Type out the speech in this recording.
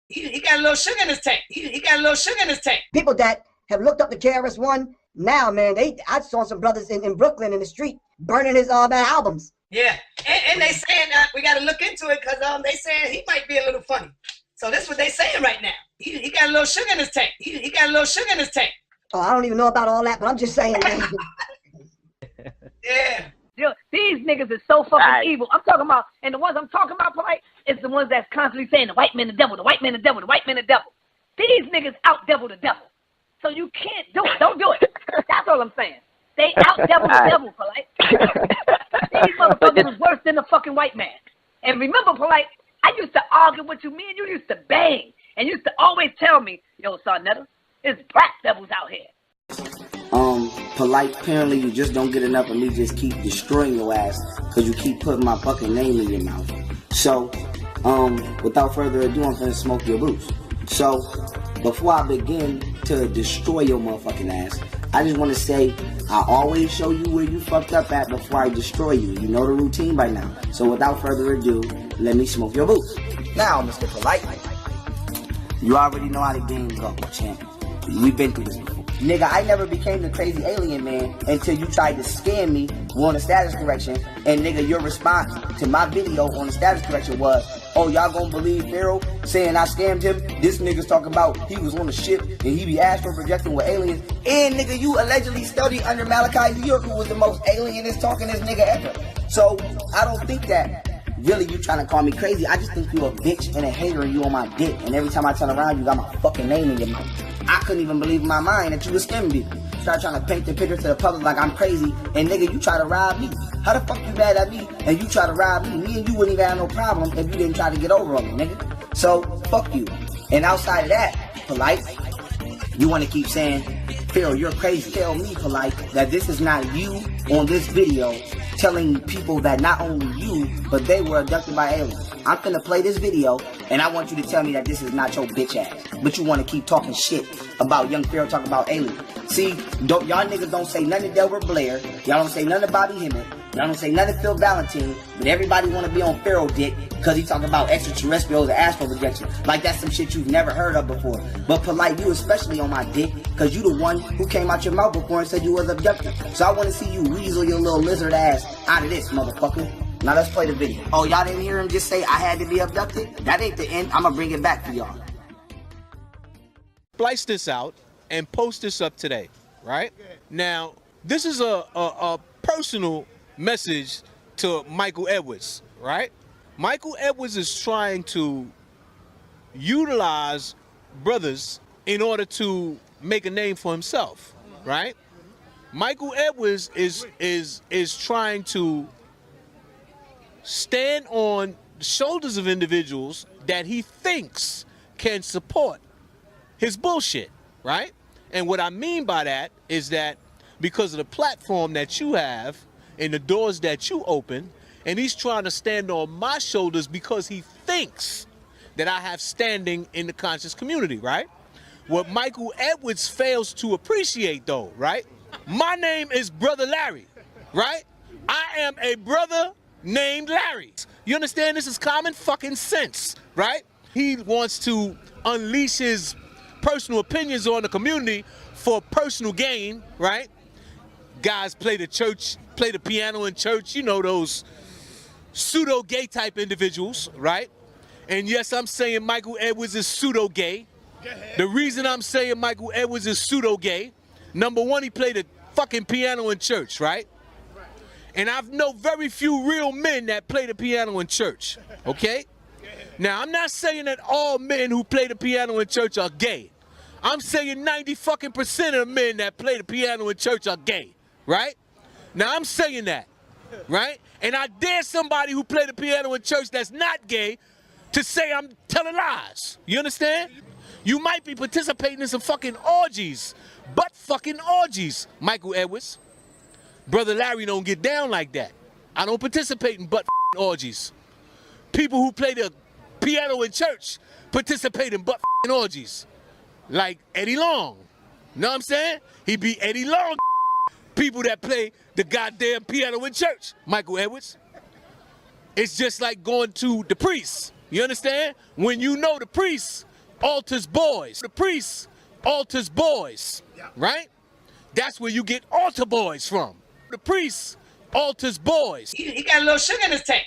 He got a little sugar in his tank. He got a little sugar in his tank. People that have looked up the KRS-One now, man, I saw some brothers in Brooklyn in the street burning his albums. Yeah, and they saying we got to look into it because they saying he might be a little funny. So that's what they saying right now. He got a little sugar in his tank. He got a little sugar in his tank. Oh, I don't even know about all that, but I'm just saying. Yeah. Yo, these niggas is so fucking evil. I'm talking about, and the ones I'm talking about, Polite, is the ones that's constantly saying the white man the devil, the white man the devil, the white man the devil. These niggas out devil the devil. So you can't do it. Don't do it. That's all I'm saying. They out devil the devil, Polite. These motherfuckers is worse than the fucking white man. And remember, Polite, I used to argue with you. Me and you used to bang. And you used to always tell me, yo, SANETER, there's black devils out here. Polite, apparently you just don't get enough of me just keep destroying your ass because you keep putting my fucking name in your mouth. So, without further ado, I'm finna smoke your boots. So, before I begin to destroy your motherfucking ass, I just want to say, I always show you where you fucked up at before I destroy you. You know the routine by now. So without further ado, let me smoke your boots. Now, Mr. Polite, you already know how the game goes, champ. We've been through this before. Nigga, I never became the crazy alien man until you tried to scam me on the status correction. And nigga, your response to my video on the status correction was, oh, y'all gonna believe Pharaoh saying I scammed him? This nigga's talking about he was on the ship and he be astral projecting with aliens. And nigga, you allegedly studied under Malachi York, who was the most alienist talkingest nigga ever. So I don't think that really you trying to call me crazy. I just think you a bitch and a hater and you on my dick. And every time I turn around, you got my fucking name in your mouth. I couldn't even believe in my mind that you was scamming me. Start trying to paint the picture to the public like I'm crazy. And nigga, you try to rob me. How the fuck you mad at me and you try to rob me? Me and you wouldn't even have no problem if you didn't try to get over on me, nigga. So, fuck you. And outside of that, Polite, you want to keep saying, Pharaoh, you're crazy. Tell me, Polite, that this is not you on this video telling people that not only you, but they were abducted by aliens. I'm finna play this video, and I want you to tell me that this is not your bitch ass. But you want to keep talking shit about young Pharaoh talking about aliens. See, y'all niggas don't say nothing to Delbert Blair. Y'all don't say nothing to Bobby Hemmett. Y'all don't say nothing to Phil Valentine. But everybody want to be on Pharaoh dick because he talking about extraterrestrials and astral projection. Like that's some shit you've never heard of before. But Polite, you especially on my dick because you the one who came out your mouth before and said you was abducted. So I want to see you weasel your little lizard ass out of this, motherfucker. Now let's play the video. Oh, y'all didn't hear him just say I had to be abducted? That ain't the end. I'm going to bring it back for y'all. Splice this out and post this up today, right? Now, this is a personal message to Michael Edwards, right? Michael Edwards is trying to utilize brothers in order to make a name for himself, right? Michael Edwards is trying to stand on the shoulders of individuals that he thinks can support his bullshit, right? And what I mean by that is that because of the platform that you have and the doors that you open, and he's trying to stand on my shoulders because he thinks that I have standing in the conscious community, right? What Michael Edwards fails to appreciate though, right? My name is Brother Larry, right? I am a brother named Larry. You understand? This is common fucking sense, right? He wants to unleash his personal opinions on the community for personal gain, right? Guys play the church, play the piano in church, you know, those pseudo-gay type individuals, right? And yes, I'm saying Michael Edwards is pseudo-gay. The reason I'm saying Michael Edwards is pseudo-gay, number one, he played the fucking piano in church, right? And I know very few real men that play the piano in church, okay? Now, I'm not saying that all men who play the piano in church are gay. I'm saying 90% of men that play the piano in church are gay, right? Now, I'm saying that, right? And I dare somebody who play the piano in church that's not gay to say I'm telling lies. You understand? You might be participating in some fucking orgies, butt fucking orgies, Michael Edwards. Brother Larry don't get down like that. I don't participate in butt orgies. People who play the piano in church participate in butt orgies. Like Eddie Long. Know what I'm saying? He be Eddie Long. People that play the goddamn piano in church, Michael Edwards. It's just like going to the priest. You understand? When you know the priest alters boys. The priest alters boys, right? That's where you get altar boys from. The priest alters boys. He got a little sugar in his tank.